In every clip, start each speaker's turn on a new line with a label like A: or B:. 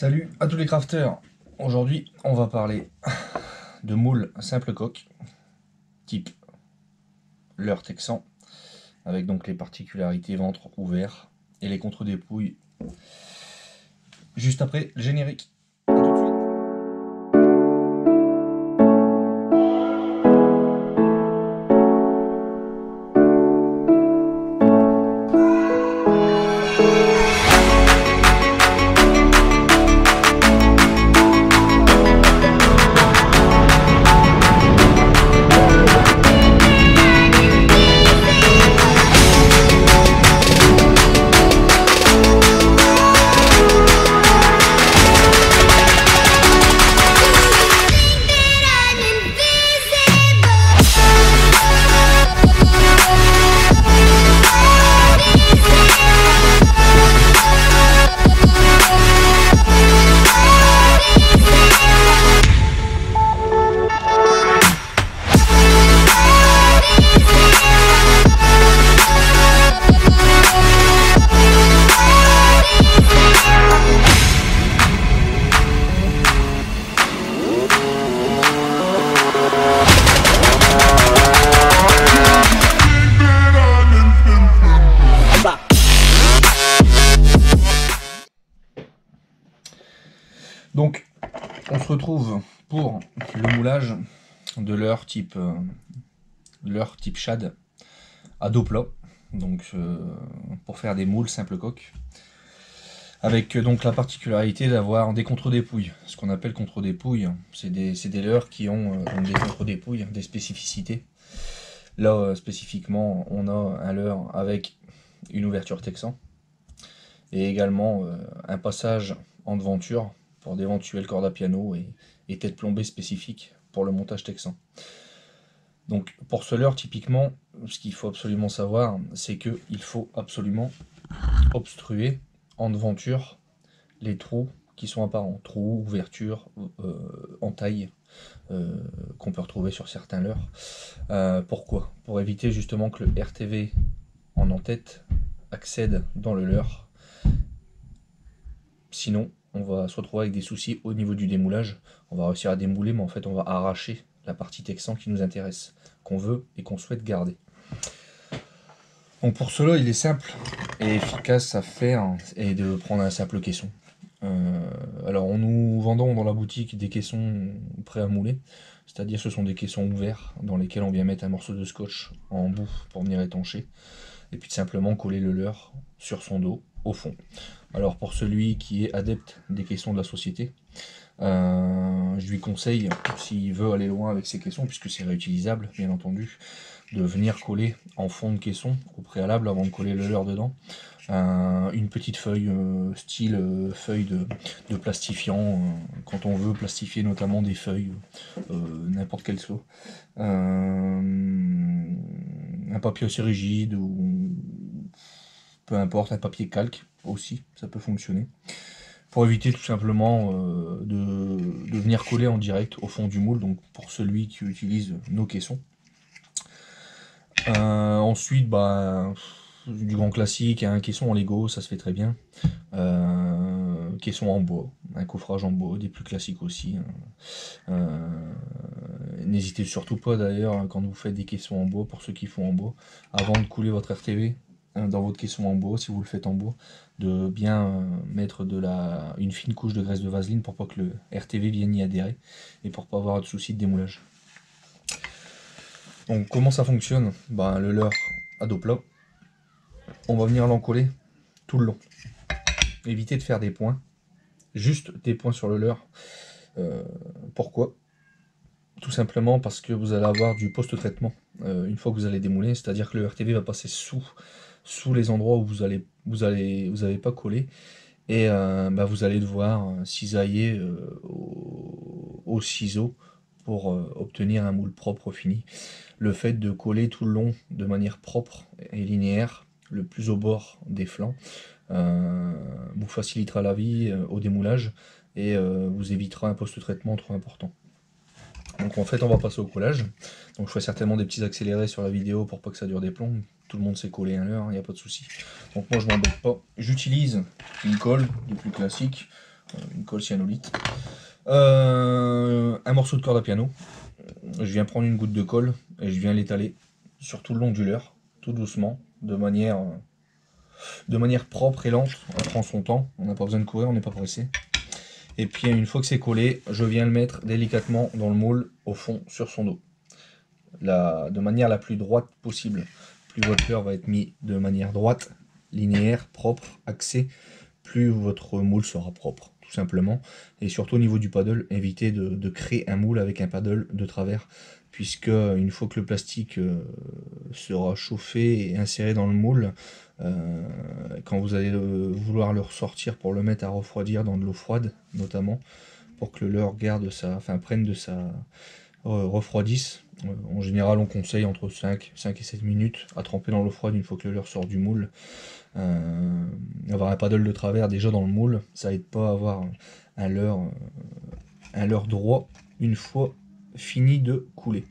A: Salut à tous les crafters. Aujourd'hui on va parler de moules simple coque type leurre texan avec donc les particularités ventre ouvert et les contre-dépouilles juste après le générique. À tout de suite. Donc, on se retrouve pour le moulage de leurre type shad à dos plat, donc pour faire des moules simple coque, avec donc la particularité d'avoir des contre-dépouilles. Ce qu'on appelle contre-dépouilles, c'est des leurres qui ont des contre-dépouilles, des spécificités. Là, spécifiquement, on a un leurre avec une ouverture texan et également un passage en devanture pour d'éventuelles cordes à piano et tête plombée spécifiques pour le montage texan. Donc pour ce leurre, typiquement, ce qu'il faut absolument savoir, c'est qu'il faut absolument obstruer en devanture les trous qui sont apparents, trous, ouvertures, entailles qu'on peut retrouver sur certains leurres. Pourquoi? Pour éviter justement que le RTV en en-tête accède dans le leurre. Sinon, on va se retrouver avec des soucis au niveau du démoulage. On va réussir à démouler, mais en fait on va arracher la partie texan qui nous intéresse, qu'on veut et qu'on souhaite garder. Donc pour cela, il est simple et efficace à faire et de prendre un simple caisson. Alors nous vendons dans la boutique des caissons prêts à mouler, c'est-à-dire ce sont des caissons ouverts dans lesquels on vient mettre un morceau de scotch en bout pour venir étancher, et puis simplement coller le leurre sur son dos au fond. Alors pour celui qui est adepte des caissons de la société, je lui conseille, s'il veut aller loin avec ses caissons, puisque c'est réutilisable bien entendu, de venir coller en fond de caisson au préalable avant de coller le leurre dedans, une petite feuille style feuille de plastifiant, quand on veut plastifier notamment des feuilles, n'importe quelle soit, un papier assez rigide ou peu importe, un papier calque aussi, ça peut fonctionner, pour éviter tout simplement de venir coller en direct au fond du moule, donc pour celui qui utilise nos caissons. Ensuite, du grand classique, un caisson en Lego, ça se fait très bien. Caisson en bois, un coffrage en bois, des plus classiques aussi. N'hésitez surtout pas d'ailleurs, quand vous faites des caissons en bois, pour ceux qui font en bois, avant de couler votre RTV dans votre caisson en bois, si vous le faites en bois, de bien mettre une fine couche de graisse de vaseline pour pas que le RTV vienne y adhérer et pour pas avoir de soucis de démoulage. Donc comment ça fonctionne? Le leurre à dos plat, on va venir l'encoller tout le long. Évitez de faire des points, juste des points sur le leurre. Pourquoi? Tout simplement parce que vous allez avoir du post-traitement une fois que vous allez démouler, c'est-à-dire que le RTV va passer sous les endroits où vous avez pas collé, et vous allez devoir cisailler au ciseau pour obtenir un moule propre fini. Le fait de coller tout le long de manière propre et linéaire, le plus au bord des flancs, vous facilitera la vie au démoulage et vous évitera un post-traitement trop important. Donc en fait on va passer au collage. Donc je ferai certainement des petits accélérés sur la vidéo pour pas que ça dure des plombs. Tout le monde sait coller un leurre, il n'y a pas de souci. Donc moi je m'embête pas. J'utilise une colle, des plus classiques. une colle cyanolite. Un morceau de corde à piano. Je viens prendre une goutte de colle et je viens l'étaler sur tout le long du leurre, tout doucement, de manière propre et lente. On prend son temps, on n'a pas besoin de courir, on n'est pas pressé. Et puis une fois que c'est collé, je viens le mettre délicatement dans le moule, au fond, sur son dos. De manière la plus droite possible. Plus votre leurre va être mis de manière droite, linéaire, propre, axé, plus votre moule sera propre, tout simplement. Et surtout au niveau du paddle, évitez de créer un moule avec un paddle de travers, puisque une fois que le plastique sera chauffé et inséré dans le moule, quand vous allez vouloir le ressortir pour le mettre à refroidir dans de l'eau froide, notamment, pour que le leurre prenne de sa refroidisse. En général, on conseille entre 5 et 7 minutes à tremper dans l'eau froide une fois que le leurre sort du moule. Avoir un paddle de travers déjà dans le moule, ça aide pas à avoir un leurre droit une fois fini de couler.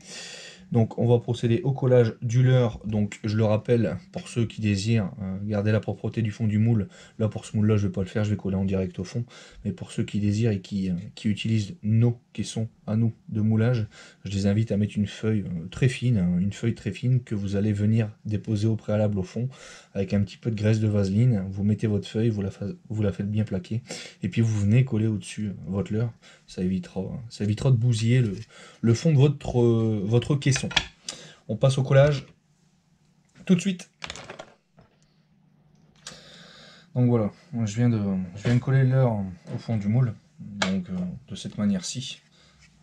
A: Donc on va procéder au collage du leurre. Donc je le rappelle, pour ceux qui désirent garder la propreté du fond du moule, là pour ce moule là je vais pas le faire, je vais coller en direct au fond, mais pour ceux qui désirent et qui utilisent nos caissons à nous de moulage, je les invite à mettre une feuille très fine, que vous allez venir déposer au préalable au fond avec un petit peu de graisse de vaseline. Vous mettez votre feuille, vous la faites bien plaquer et puis vous venez coller au-dessus votre leurre. Ça évitera de bousiller le fond de votre caisson. On passe au collage tout de suite. Donc voilà, je viens de coller le leurre au fond du moule, donc de cette manière-ci.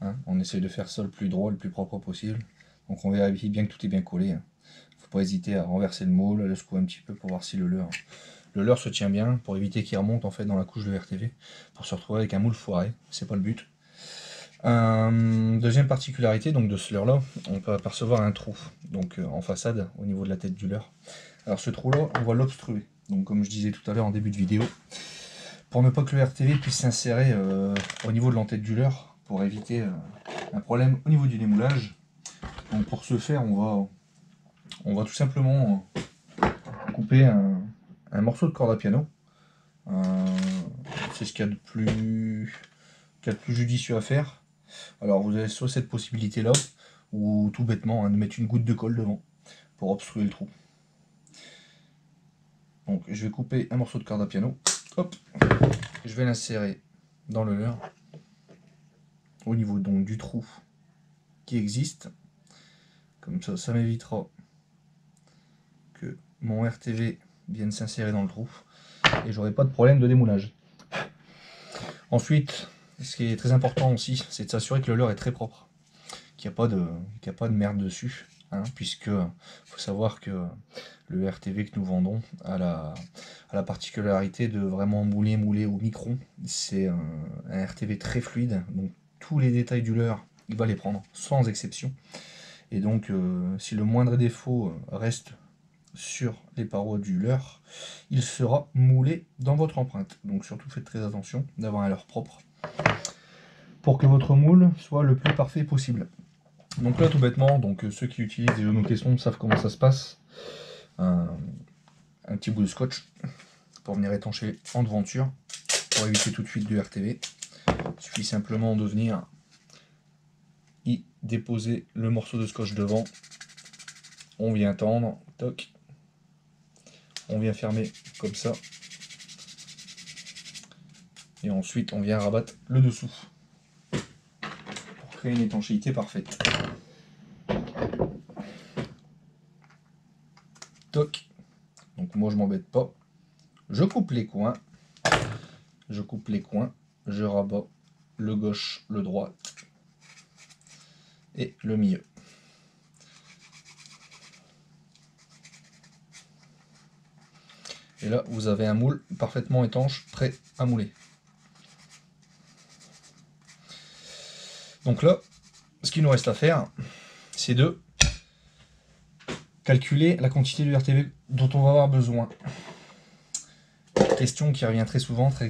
A: Hein, on essaye de faire ça le plus droit, le plus propre possible. Donc on vérifie bien que tout est bien collé. Hein. Faut pas hésiter à renverser le moule, à le secouer un petit peu pour voir si le leurre se tient bien, pour éviter qu'il remonte en fait dans la couche de RTV, pour se retrouver avec un moule foiré. C'est pas le but. Deuxième particularité donc de ce leurre là, on peut apercevoir un trou donc en façade au niveau de la tête du leurre. Alors ce trou là, on va l'obstruer. Donc comme je disais tout à l'heure en début de vidéo, pour ne pas que le RTV puisse s'insérer au niveau de l'entête du leurre, pour éviter un problème au niveau du démoulage. Donc pour ce faire, on va tout simplement couper un morceau de corde à piano. C'est ce qu'il y a de plus judicieux à faire. Alors vous avez soit cette possibilité là, ou tout bêtement de mettre une goutte de colle devant pour obstruer le trou. Donc je vais couper un morceau de corde à piano, hop, je vais l'insérer dans le leurre, au niveau donc du trou qui existe. Comme ça m'évitera que mon RTV vienne s'insérer dans le trou et j'aurai pas de problème de démoulage. Ensuite, ce qui est très important aussi, c'est de s'assurer que le leurre est très propre, qu'il n'y a pas de merde dessus, hein, puisque faut savoir que le RTV que nous vendons a la particularité de vraiment mouler au micron. C'est un RTV très fluide, donc tous les détails du leurre, il va les prendre sans exception. Et donc, si le moindre défaut reste sur les parois du leurre, il sera moulé dans votre empreinte. Donc surtout faites très attention d'avoir un leurre propre pour que votre moule soit le plus parfait possible. Donc là tout bêtement, donc ceux qui utilisent des nos caissons savent comment ça se passe. Un petit bout de scotch pour venir étancher en devanture, pour éviter tout de suite du RTV. Il suffit simplement de venir y déposer le morceau de scotch devant. On vient tendre, toc. On vient fermer comme ça. Et ensuite on vient rabattre le dessous pour créer une étanchéité parfaite. Toc. Donc moi je m'embête pas. Je coupe les coins. Je rabats le gauche, le droit et le milieu. Et là, vous avez un moule parfaitement étanche, prêt à mouler. Donc là, ce qu'il nous reste à faire, c'est de calculer la quantité de RTV dont on va avoir besoin. Question qui revient très souvent, très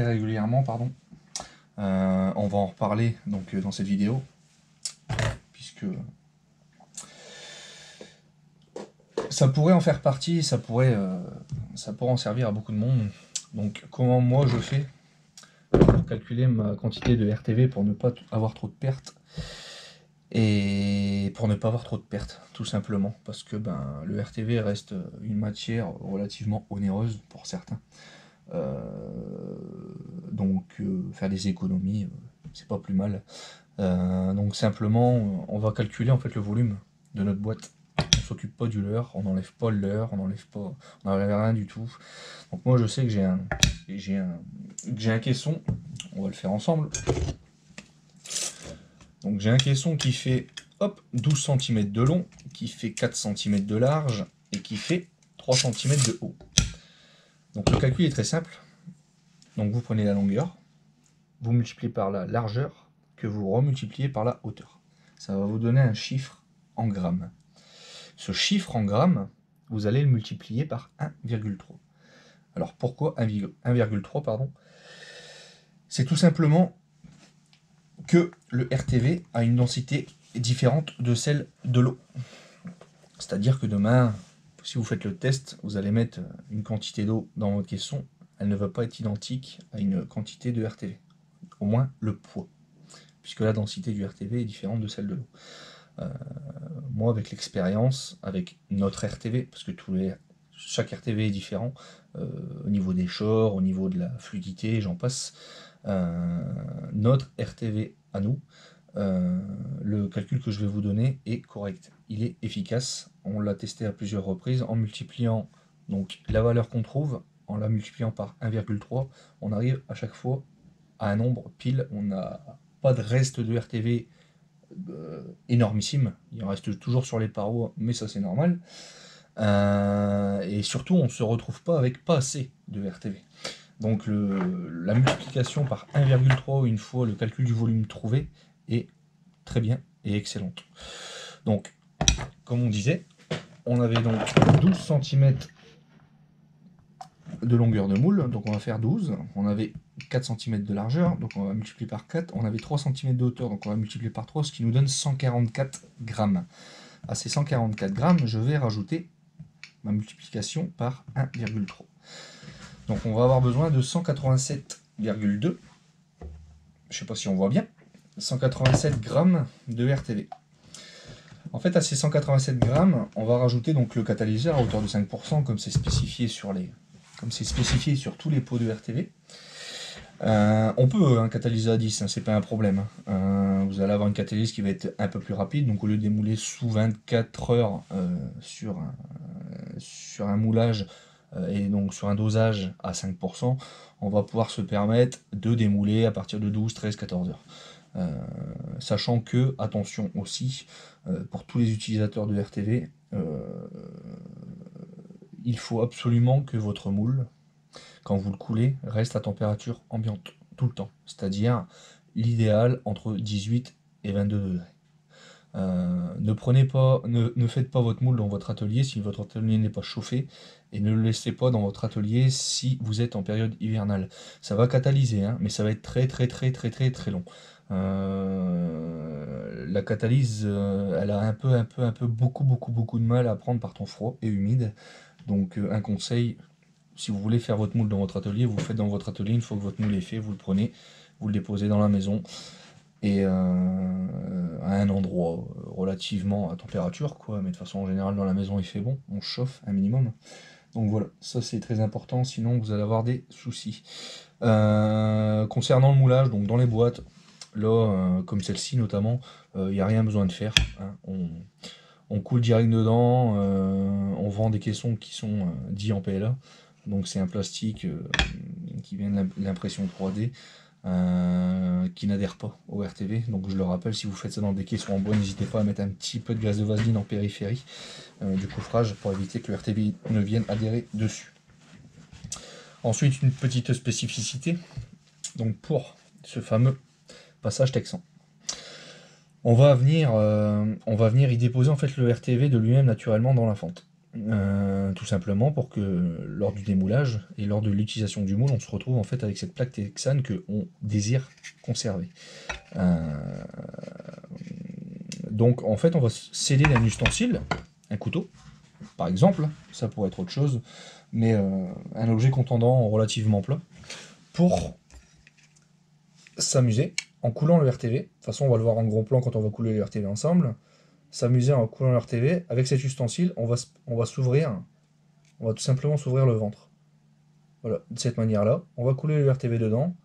A: régulièrement, pardon. On va en reparler donc dans cette vidéo, puisque ça pourrait en faire partie, ça pourrait en servir à beaucoup de monde. Donc comment moi je fais calculer ma quantité de RTV pour ne pas avoir trop de pertes. Et pour ne pas avoir trop de pertes, tout simplement, parce que le RTV reste une matière relativement onéreuse pour certains. Donc faire des économies, c'est pas plus mal. Donc simplement, on va calculer en fait le volume de notre boîte. On s'occupe pas du leurre, on n'enlève pas le leurre, on n'enlève rien du tout. Donc moi je sais que j'ai un caisson, on va le faire ensemble. Donc j'ai un caisson qui fait 12 cm de long, qui fait 4 cm de large et qui fait 3 cm de haut. Donc le calcul est très simple. Donc vous prenez la longueur, vous multipliez par la largeur, que vous remultipliez par la hauteur. Ça va vous donner un chiffre en grammes. Ce chiffre en grammes, vous allez le multiplier par 1,3. Alors pourquoi 1,3 pardon? C'est tout simplement que le RTV a une densité différente de celle de l'eau. C'est-à-dire que demain, si vous faites le test, vous allez mettre une quantité d'eau dans votre caisson, elle ne va pas être identique à une quantité de RTV. Au moins le poids, puisque la densité du RTV est différente de celle de l'eau. Moi, avec l'expérience, avec notre RTV, parce que chaque RTV est différent, au niveau des chors, au niveau de la fluidité, j'en passe, notre RTV à nous, le calcul que je vais vous donner est correct. Il est efficace. On l'a testé à plusieurs reprises en multipliant donc la valeur qu'on trouve, en la multipliant par 1,3, on arrive à chaque fois à un nombre pile. On n'a pas de reste de RTV énormissime. Il en reste toujours sur les parois, mais ça c'est normal. Et surtout, on ne se retrouve pas avec pas assez de RTV. Donc la multiplication par 1,3 une fois le calcul du volume trouvé est très bien et excellente. Donc, comme on disait, on avait donc 12 cm de longueur de moule, donc on va faire 12. On avait 4 cm de largeur, donc on va multiplier par 4. On avait 3 cm de hauteur, donc on va multiplier par 3, ce qui nous donne 144 grammes. À ces 144 grammes, je vais rajouter ma multiplication par 1,3. Donc on va avoir besoin de 187,2, je ne sais pas si on voit bien, 187 grammes de RTV. En fait, à ces 187 grammes, on va rajouter donc le catalyseur à hauteur de 5%, comme c'est spécifié sur tous les pots de RTV. On peut un catalyseur à 10, hein, c'est pas un problème. Vous allez avoir une catalyse qui va être un peu plus rapide, donc au lieu de démouler sous 24 heures sur un moulage et donc sur un dosage à 5%, on va pouvoir se permettre de démouler à partir de 12, 13, 14 heures. Sachant que, attention aussi, pour tous les utilisateurs de RTV, il faut absolument que votre moule, quand vous le coulez, reste à température ambiante tout le temps, c'est-à-dire l'idéal entre 18 et 22 degrés. Ne faites pas votre moule dans votre atelier si votre atelier n'est pas chauffé, et ne le laissez pas dans votre atelier si vous êtes en période hivernale. Ça va catalyser, hein, mais ça va être très long. La catalyse, elle a beaucoup de mal à prendre par temps froid et humide. Donc un conseil, si vous voulez faire votre moule dans votre atelier, vous le faites dans votre atelier. Une fois que votre moule est fait, vous le prenez, vous le déposez dans la maison, et à un endroit relativement à température, quoi, mais de façon générale dans la maison il fait bon, on chauffe un minimum. Donc voilà, ça c'est très important, sinon vous allez avoir des soucis. Concernant le moulage, donc dans les boîtes, là, comme celle-ci notamment, il n'y a rien besoin de faire, hein. On coule direct dedans, on vend des caissons qui sont dits en PLA, donc c'est un plastique qui vient de l'impression 3D, qui n'adhère pas au RTV. Donc je le rappelle, si vous faites ça dans des caissons en bois, n'hésitez pas à mettre un petit peu de glace de vaseline en périphérie du coffrage pour éviter que le RTV ne vienne adhérer dessus. Ensuite, une petite spécificité, donc pour ce fameux passage texan. On va venir y déposer en fait le RTV de lui-même naturellement dans la fente. Tout simplement pour que lors du démoulage et lors de l'utilisation du moule, on se retrouve en fait avec cette plaque texane que on désire conserver. Donc en fait on va sceller d'un ustensile, un couteau par exemple, ça pourrait être autre chose, mais un objet contendant relativement plat, pour s'amuser en coulant le RTV. De toute façon, on va le voir en gros plan quand on va couler le RTV ensemble. S'amuser en coulant le RTV. Avec cet ustensile, on va s'ouvrir. On va tout simplement s'ouvrir le ventre. Voilà, de cette manière-là. On va couler le RTV dedans.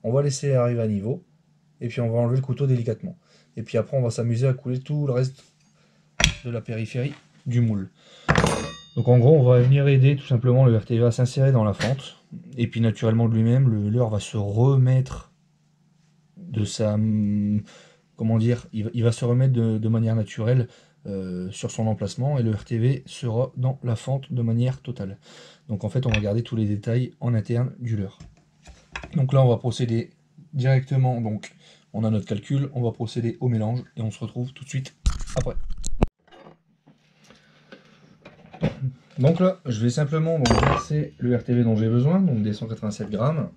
A: On va laisser arriver à niveau. Et puis on va enlever le couteau délicatement. Et puis après, on va s'amuser à couler tout le reste de la périphérie du moule. Donc en gros, on va venir aider tout simplement le RTV à s'insérer dans la fente. Et puis naturellement de lui-même, le leurre va se remettre de sa... Comment dire, il va se remettre de manière naturelle sur son emplacement et le RTV sera dans la fente de manière totale. Donc en fait, on va garder tous les détails en interne du leurre. Donc là, on va procéder directement, donc on a notre calcul, on va procéder au mélange et on se retrouve tout de suite après. Donc là, je vais simplement verser le RTV dont j'ai besoin, donc des 187 grammes.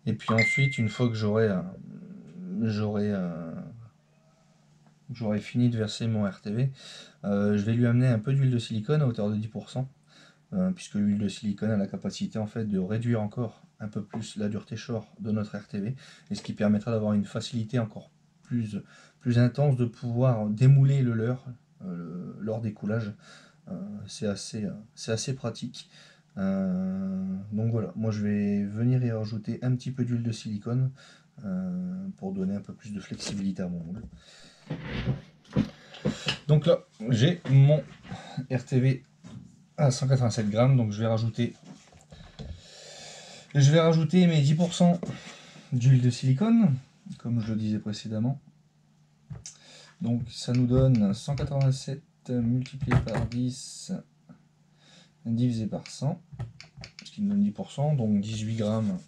A: Et puis ensuite, une fois que j'aurai fini de verser mon RTV, je vais lui amener un peu d'huile de silicone à hauteur de 10%, puisque l'huile de silicone a la capacité en fait de réduire encore un peu plus la dureté short de notre RTV, et ce qui permettra d'avoir une facilité encore plus intense de pouvoir démouler le leurre lors des coulages. C'est assez pratique. Donc voilà, moi je vais venir y rajouter un petit peu d'huile de silicone pour donner un peu plus de flexibilité à mon moule. Donc là, j'ai mon RTV à 187 grammes, donc je vais rajouter mes 10% d'huile de silicone, comme je le disais précédemment. Donc ça nous donne 187 multiplié par 10 divisé par 100, ce qui nous donne 10%, donc 18 grammes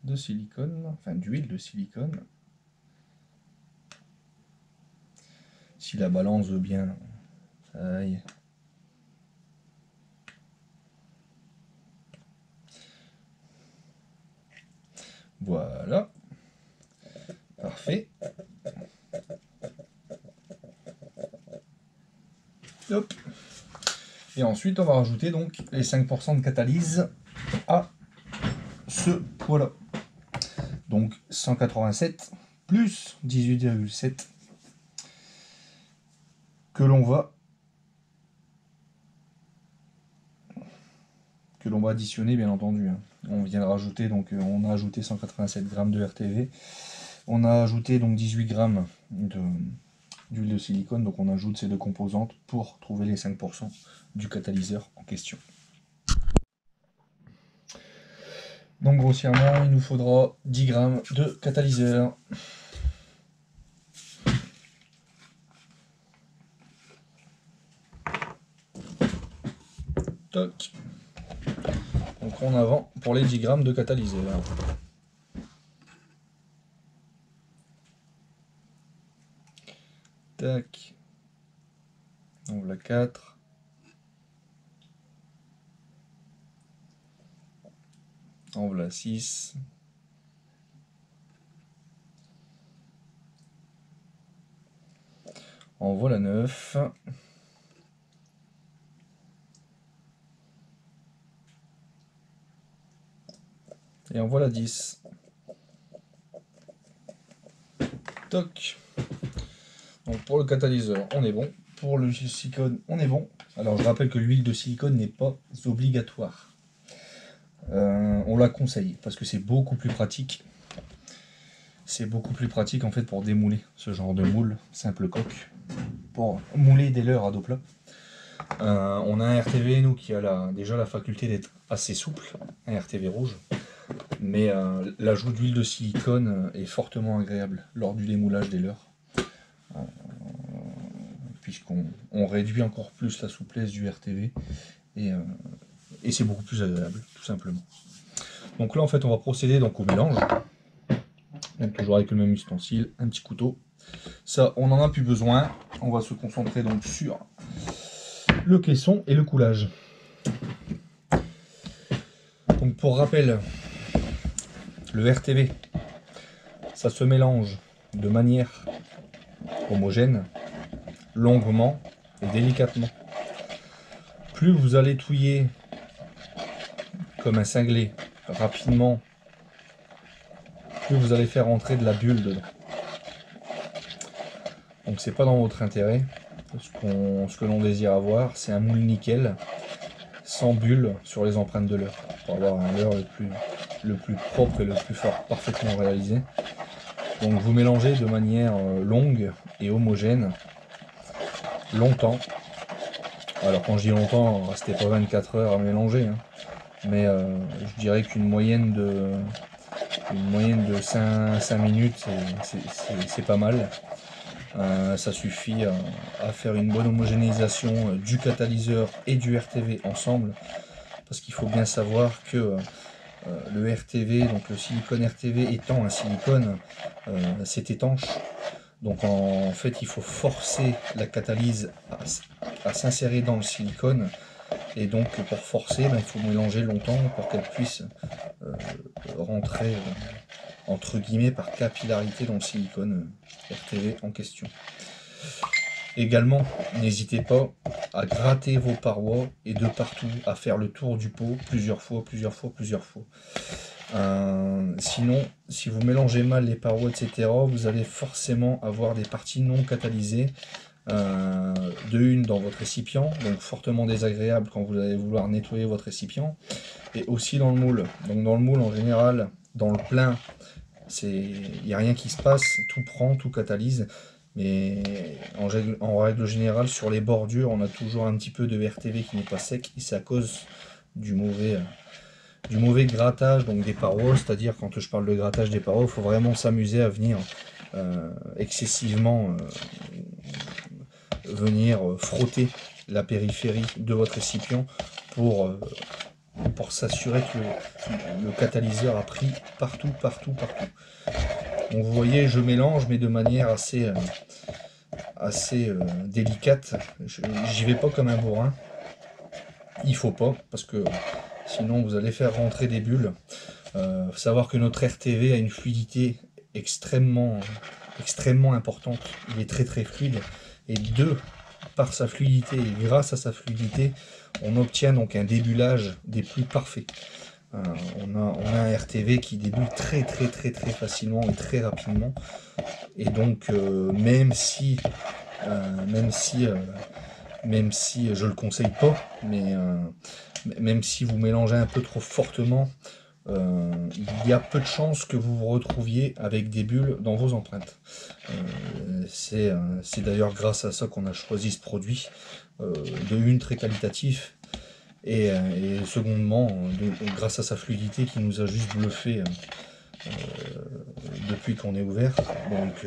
A: de silicone, enfin d'huile de silicone. Si la balance veut bien, ça aille. Voilà, parfait. Hop. Et ensuite, on va rajouter donc les 5% de catalyse à ce poids-là. Donc 187 plus 18,7 que l'on va additionner, bien entendu. On vient de rajouter, donc on a ajouté 187 grammes de RTV. On a ajouté donc 18 grammes d'huile de silicone, donc on ajoute ces deux composantes pour trouver les 5% du catalyseur en question. Donc grossièrement, il nous faudra 10 grammes de catalyseur. Toc. Donc en avant pour les 10 grammes de catalyseur. Tac. Donc voilà 4. En voilà 6. En voilà 9. Et en voilà 10. Toc. Donc pour le catalyseur, on est bon. Pour le silicone, on est bon. Alors je rappelle que l'huile de silicone n'est pas obligatoire. On la conseille parce que c'est beaucoup plus pratique. C'est beaucoup plus pratique en fait pour démouler ce genre de moule, simple coque, pour mouler des leurres à dos plat. On a un RTV nous qui a déjà la faculté d'être assez souple, un RTV rouge, mais l'ajout d'huile de silicone est fortement agréable lors du démoulage des leurres, puisqu'on réduit encore plus la souplesse du RTV et c'est beaucoup plus agréable tout simplement. Donc là en fait on va procéder donc au mélange, donc toujours avec le même ustensile, un petit couteau. Ça on n'en a plus besoin, on va se concentrer donc sur le caisson et le coulage. Donc pour rappel, le RTV, ça se mélange de manière homogène, longuement et délicatement. Plus vous allez touiller comme un cinglé rapidement, plus vous allez faire rentrer de la bulle dedans. Donc c'est pas dans votre intérêt. Ce que l'on désire avoir, c'est un moule nickel sans bulle sur les empreintes de leurre, pour avoir un leurre le plus propre et le plus fort, parfaitement réalisé. Donc vous mélangez de manière longue et homogène, longtemps. Alors quand je dis longtemps, restez pas 24 heures à mélanger, hein. Mais je dirais qu'une moyenne de 5 minutes, c'est pas mal. Ça suffit à faire une bonne homogénéisation du catalyseur et du RTV ensemble, parce qu'il faut bien savoir que le RTV, donc le silicone RTV étant un silicone, c'est étanche. Donc en fait il faut forcer la catalyse à s'insérer dans le silicone, et donc pour forcer il faut mélanger longtemps pour qu'elle puisse rentrer entre guillemets par capillarité dans le silicone RTV en question. Également, n'hésitez pas à gratter vos parois et de partout, à faire le tour du pot plusieurs fois. Sinon, si vous mélangez mal les parois, etc., vous allez forcément avoir des parties non catalysées. De une dans votre récipient, donc fortement désagréable quand vous allez vouloir nettoyer votre récipient, et aussi dans le moule. Donc dans le moule en général, dans le plein, il n'y a rien qui se passe, tout prend, tout catalyse. Mais en règle générale, sur les bordures, on a toujours un petit peu de RTV qui n'est pas sec, et c'est à cause du mauvais grattage donc des parois. C'est-à-dire, quand je parle de grattage des parois, il faut vraiment s'amuser à venir excessivement frotter la périphérie de votre récipient pour s'assurer que le catalyseur a pris partout. Donc vous voyez, je mélange, mais de manière assez délicate. J'y vais pas comme un bourrin. Il faut pas, parce que sinon vous allez faire rentrer des bulles. Faut savoir que notre RTV a une fluidité extrêmement importante. Il est très fluide, et par sa fluidité et grâce à sa fluidité, on obtient donc un débulage des plus parfaits. On a un RTV qui débule très facilement et très rapidement, et donc même si je le conseille pas, mais même si vous mélangez un peu trop fortement, il y a peu de chances que vous vous retrouviez avec des bulles dans vos empreintes. C'est d'ailleurs grâce à ça qu'on a choisi ce produit, de une très qualitatif, et secondement grâce à sa fluidité qui nous a juste bluffé depuis qu'on est ouvert. Donc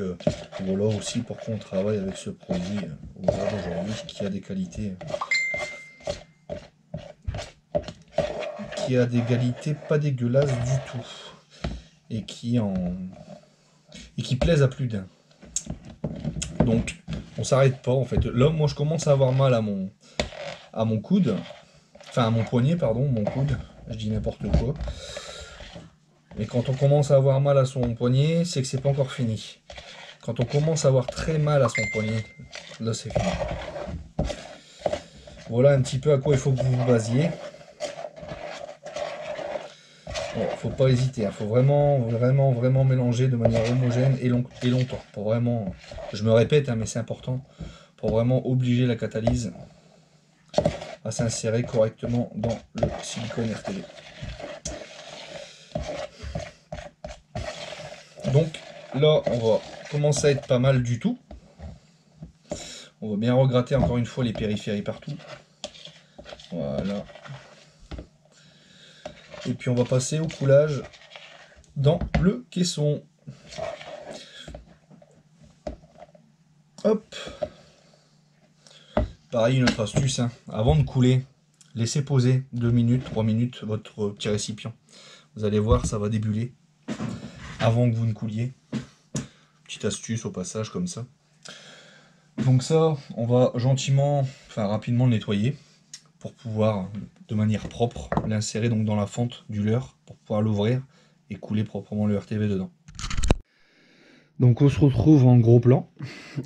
A: voilà aussi pourquoi on travaille avec ce produit ouvert aujourd'hui, qui a des qualités pas dégueulasses du tout, et qui plaisent à plus d'un. Donc on s'arrête pas en fait. Là moi je commence à avoir mal à mon coude, enfin à mon poignet, pardon, mon coude, je dis n'importe quoi. Mais quand on commence à avoir mal à son poignet, c'est que c'est pas encore fini. Quand on commence à avoir très mal à son poignet, là c'est fini. Voilà un petit peu à quoi il faut que vous vous basiez. Bon, faut pas hésiter, hein. Faut vraiment mélanger de manière homogène et longtemps. Pour vraiment, je me répète, hein, mais c'est important, pour vraiment obliger la catalyse à s'insérer correctement dans le silicone RTV. Donc là, on va commencer à être pas mal du tout. On va bien regratter encore une fois les périphéries partout. Voilà. Et puis on va passer au coulage dans le caisson. Hop. Pareil, une autre astuce, hein. Avant de couler, laissez poser 2 minutes, 3 minutes votre petit récipient. Vous allez voir, ça va débuler avant que vous ne couliez. Petite astuce au passage comme ça. Donc ça, on va rapidement le nettoyer pour pouvoir, de manière propre, l'insérer donc dans la fente du leurre pour pouvoir l'ouvrir et couler proprement le RTV dedans. Donc on se retrouve en gros plan.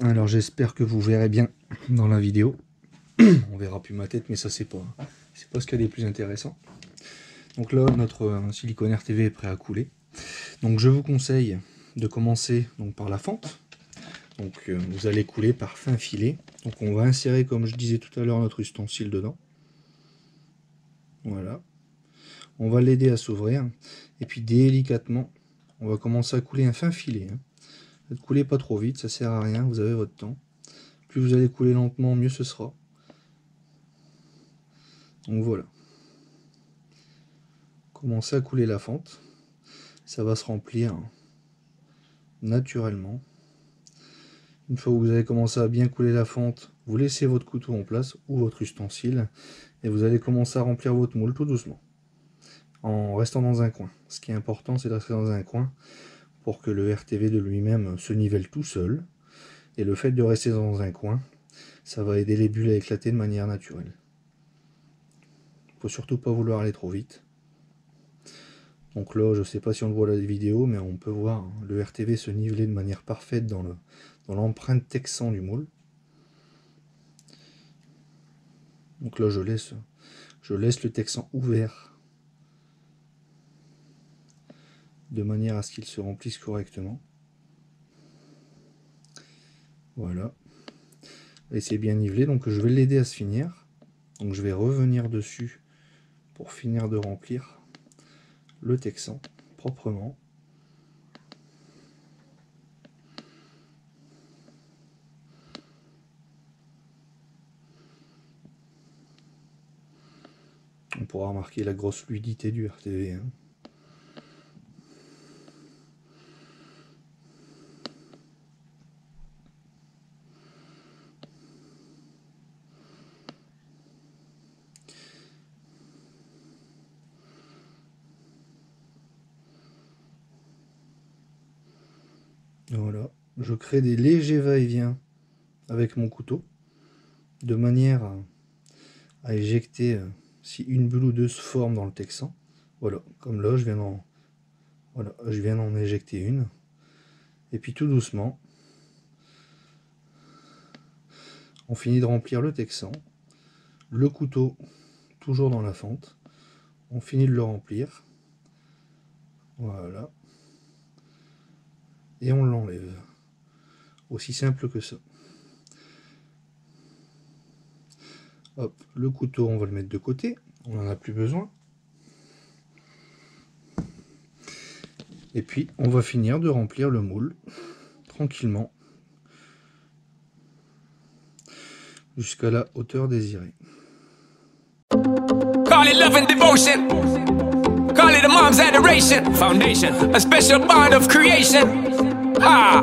A: Alors j'espère que vous verrez bien dans la vidéo. On verra plus ma tête, mais ça c'est pas ce qu'il y a des plus intéressant. Donc là, notre silicone RTV est prêt à couler. Donc je vous conseille de commencer donc, par la fente. Donc vous allez couler par fin filet. Donc on va insérer, comme je disais tout à l'heure, notre ustensile dedans. Voilà. On va l'aider à s'ouvrir. Et puis délicatement, on va commencer à couler un fin filet. Ne coulez pas trop vite, ça sert à rien, vous avez votre temps. Plus vous allez couler lentement, mieux ce sera. Donc voilà. Commencez à couler la fente. Ça va se remplir naturellement. Une fois que vous avez commencé à bien couler la fente, vous laissez votre couteau en place ou votre ustensile et vous allez commencer à remplir votre moule tout doucement en restant dans un coin. Ce qui est important, c'est de rester dans un coin pour que le RTV de lui-même se nivelle tout seul. Et le fait de rester dans un coin, ça va aider les bulles à éclater de manière naturelle. Il ne faut surtout pas vouloir aller trop vite. Donc là, je ne sais pas si on le voit à la vidéo, mais on peut voir le RTV se niveler de manière parfaite dans l'empreinte texan du moule. Donc là, je laisse le texan ouvert de manière à ce qu'il se remplisse correctement. Voilà. Et c'est bien nivelé, donc je vais l'aider à se finir. Donc je vais revenir dessus pour finir de remplir le texan proprement. On pourra remarquer la grosse fluidité du RTV. Voilà, je crée des légers va-et-vient avec mon couteau, de manière à éjecter si une bulle ou deux se forme dans le texan. Voilà, comme là, je viens d'en éjecter une. Et puis tout doucement, on finit de remplir le texan, le couteau toujours dans la fente, on finit de le remplir. Voilà. Et on l'enlève. Aussi simple que ça. Hop, le couteau, on va le mettre de côté. On n'en a plus besoin. Et puis, on va finir de remplir le moule tranquillement jusqu'à la hauteur désirée.
B: Call it love and devotion. Call it a mom's adoration. Foundation, a special bond of creation. Ah,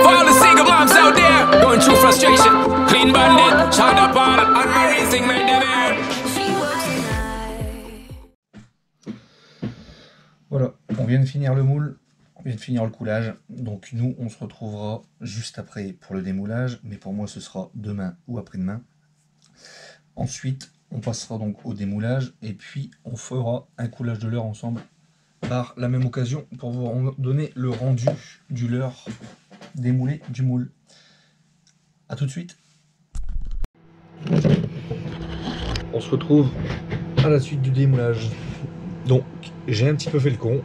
B: for all the single moms out there going through frustration. Clean bandit, China Paul, and Marie sing my
A: Voilà, on vient de finir le moule, on vient de finir le coulage. Donc nous, on se retrouvera juste après pour le démoulage, mais pour moi, ce sera demain ou après-demain. Ensuite, on passera donc au démoulage et puis on fera un coulage de leurre ensemble par la même occasion pour vous donner le rendu du leurre démoulé du moule. A tout de suite. On se retrouve à la suite du démoulage. Donc j'ai un petit peu fait le con.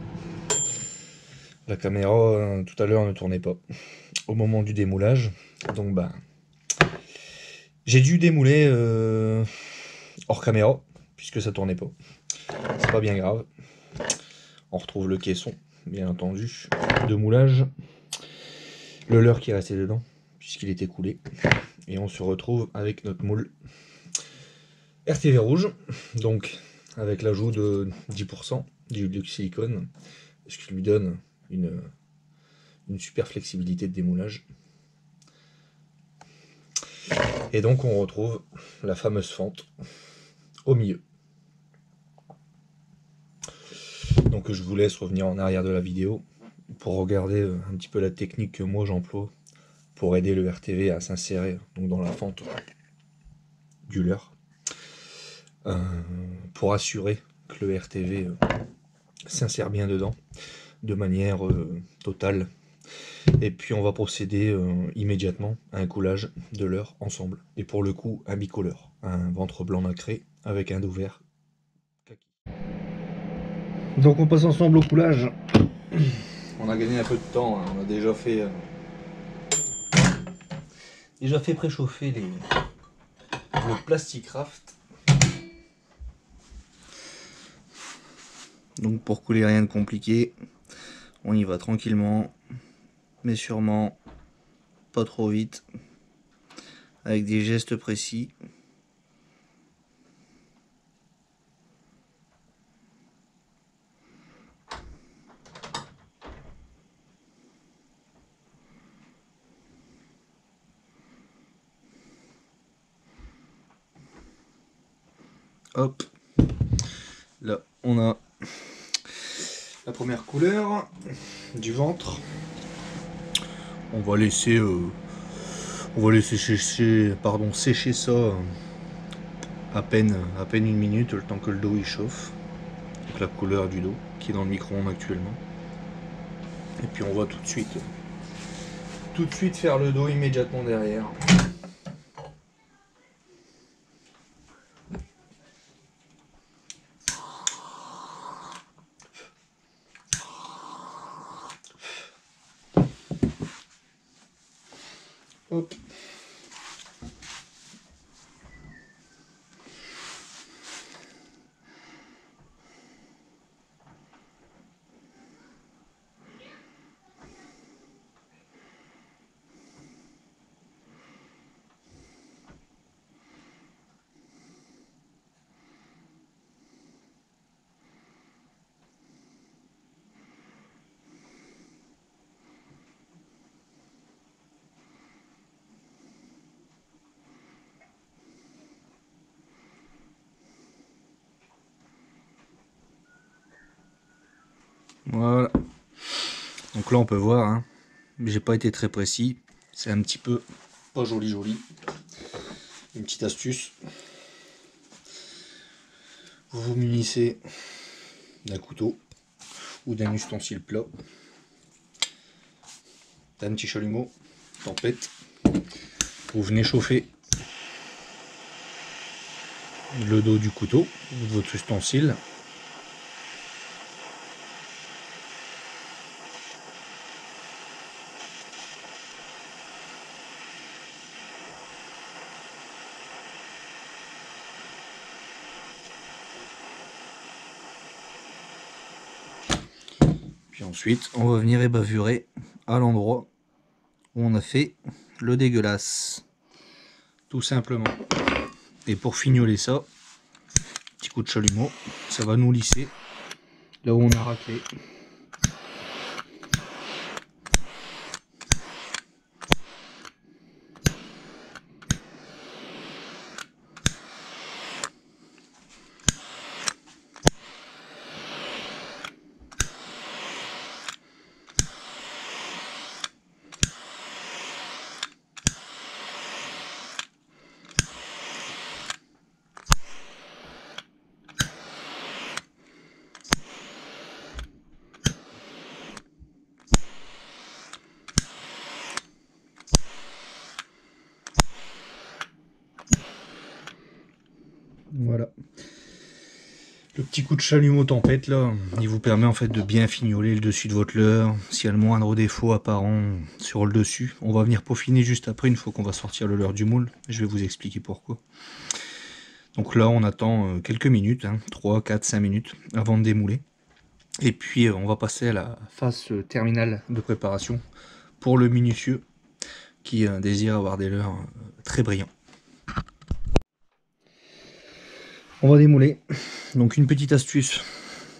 A: La caméra tout à l'heure ne tournait pas au moment du démoulage. Donc j'ai dû démouler hors caméra puisque ça tournait pas. C'est pas bien grave. On retrouve le caisson, bien entendu, de moulage. Le leurre qui est resté dedans, puisqu'il était coulé. Et on se retrouve avec notre moule RTV rouge, donc avec l'ajout de 10% du silicone, ce qui lui donne une super flexibilité de démoulage. Et donc on retrouve la fameuse fente au milieu. Donc je vous laisse revenir en arrière de la vidéo pour regarder un petit peu la technique que moi j'emploie pour aider le RTV à s'insérer dans la fente du leurre, pour assurer que le RTV s'insère bien dedans de manière totale. Et puis on va procéder immédiatement à un coulage de leurre ensemble, et pour le coup un bicolore, un ventre blanc nacré avec un dos vert kaki. Donc on passe ensemble au coulage. On a gagné un peu de temps, hein. On a déjà fait préchauffer le Plasticraft. Donc pour couler rien de compliqué, on y va tranquillement, mais sûrement, pas trop vite, avec des gestes précis. Hop, là on a la première couleur du ventre. On va laisser sécher ça à peine 1 minute, le temps que le dos il chauffe. Donc la couleur du dos qui est dans le micro-ondes actuellement. Et puis on va tout de suite faire le dos immédiatement derrière. Hop. Voilà. Donc là on peut voir, hein, j'ai pas été très précis. C'est un petit peu pas joli. Une petite astuce. Vous vous munissez d'un couteau ou d'un ustensile plat, d'un petit chalumeau, tempête. Vous venez chauffer le dos du couteau ou de votre ustensile. Puis ensuite, on va venir ébavurer à l'endroit où on a fait le dégueulasse. Tout simplement. Et pour fignoler ça, petit coup de chalumeau, ça va nous lisser là où on a raclé. Voilà. Le petit coup de chalumeau tempête là, il vous permet en fait de bien fignoler le dessus de votre leurre. S'il y a le moindre défaut apparent sur le dessus, on va venir peaufiner juste après, une fois qu'on va sortir le leurre du moule. Je vais vous expliquer pourquoi. Donc là on attend quelques minutes, 3, 4, 5 minutes avant de démouler. Et puis on va passer à la phase terminale de préparation pour le minutieux qui désire avoir des leurres très brillants. On va démouler. Donc une petite astuce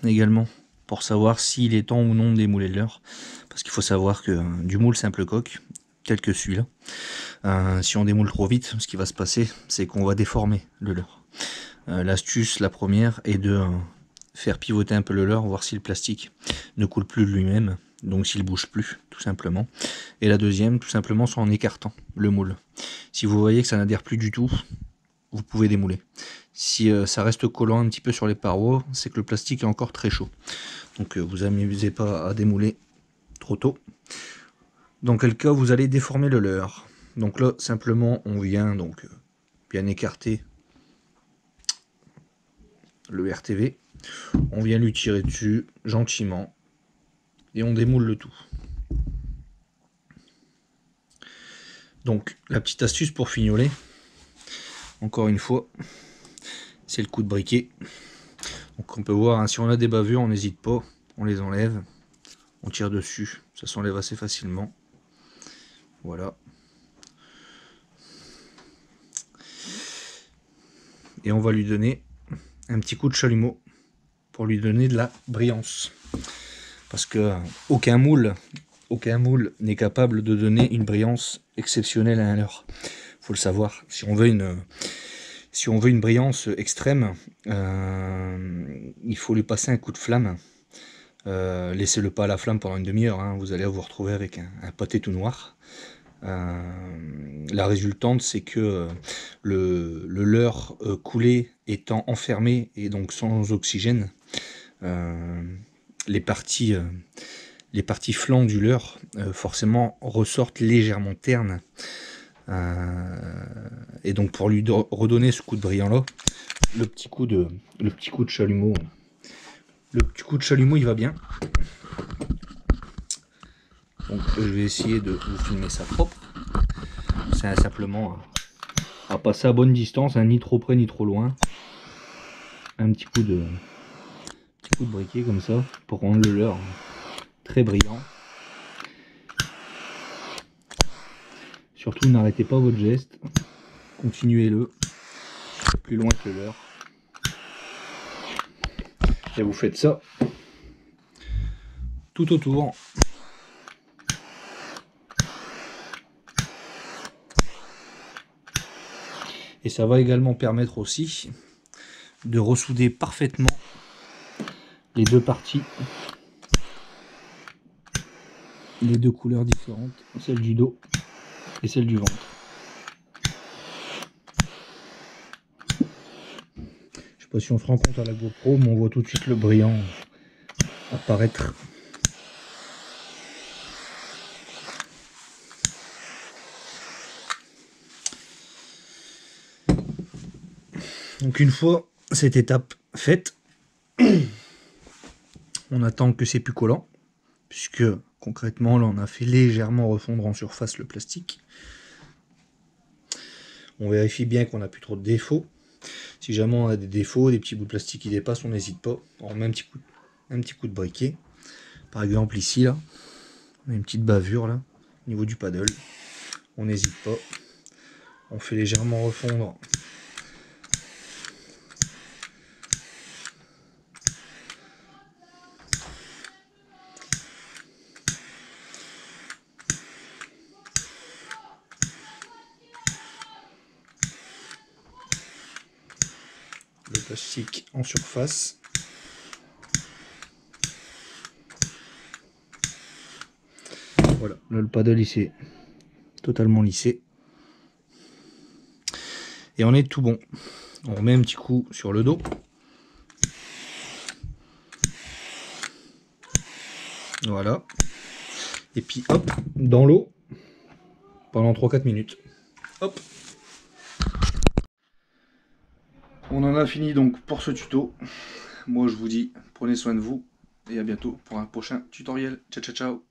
A: également pour savoir s'il est temps ou non de démouler le leurre. Parce qu'il faut savoir que du moule simple coque, tel que celui-là, si on démoule trop vite, ce qui va se passer, c'est qu'on va déformer le leurre. L'astuce, la première, est de faire pivoter un peu le leurre, voir si le plastique ne coule plus de lui-même, donc s'il bouge plus, tout simplement. Et la deuxième, tout simplement, c'est en écartant le moule. Si vous voyez que ça n'adhère plus du tout, vous pouvez démouler. Si ça reste collant un petit peu sur les parois, c'est que le plastique est encore très chaud. Donc vous amusez pas à démouler trop tôt. Dans quel cas vous allez déformer le leurre. Donc là simplement on vient donc bien écarter le RTV On vient lui tirer dessus gentiment et on démoule le tout. Donc la petite astuce pour fignoler, encore une fois, c'est le coup de briquet. Donc on peut voir, hein, si on a des bavures, on n'hésite pas, on les enlève, on tire dessus, ça s'enlève assez facilement. Voilà. Et on va lui donner un petit coup de chalumeau pour lui donner de la brillance. Parce que aucun moule n'est capable de donner une brillance exceptionnelle à un leurre. Faut le savoir. Si on veut une brillance extrême, il faut lui passer un coup de flamme. Laissez-le pas à la flamme pendant une demi-heure, hein, vous allez vous retrouver avec un pâté tout noir. La résultante, c'est que le leurre coulé étant enfermé et donc sans oxygène, les parties flancs du leurre forcément ressortent légèrement ternes. Et donc pour lui redonner ce coup de brillant là, le petit coup de chalumeau, il va bien. Donc je vais essayer de vous filmer ça propre. C'est simplement à passer à bonne distance, hein, ni trop près ni trop loin. Un petit coup de briquet comme ça pour rendre le leurre très brillant. Surtout n'arrêtez pas votre geste, continuez-le plus loin que le leurre. Et vous faites ça tout autour. Et ça va également permettre aussi de ressouder parfaitement les deux parties, les deux couleurs différentes, celle du dos et celle du ventre. Je sais pas si on se rend compte à la GoPro, mais on voit tout de suite le brillant apparaître. Donc une fois cette étape faite, on attend que c'est plus collant, puisque concrètement là on a fait légèrement refondre en surface le plastique. On vérifie bien qu'on n'a plus trop de défauts. Si jamais on a des défauts, des petits bouts de plastique qui dépassent, on n'hésite pas. On remet un petit coup de briquet. Par exemple ici là, on a une petite bavure là, au niveau du paddle. On n'hésite pas. On fait légèrement refondre le plastique en surface. Voilà, là le paddle il s'est totalement lissé. Et on est tout bon. On remet un petit coup sur le dos. Voilà. Et puis hop, dans l'eau pendant 3-4 minutes. Hop. On en a fini donc pour ce tuto. Moi je vous dis, prenez soin de vous et à bientôt pour un prochain tutoriel. Ciao ciao ciao.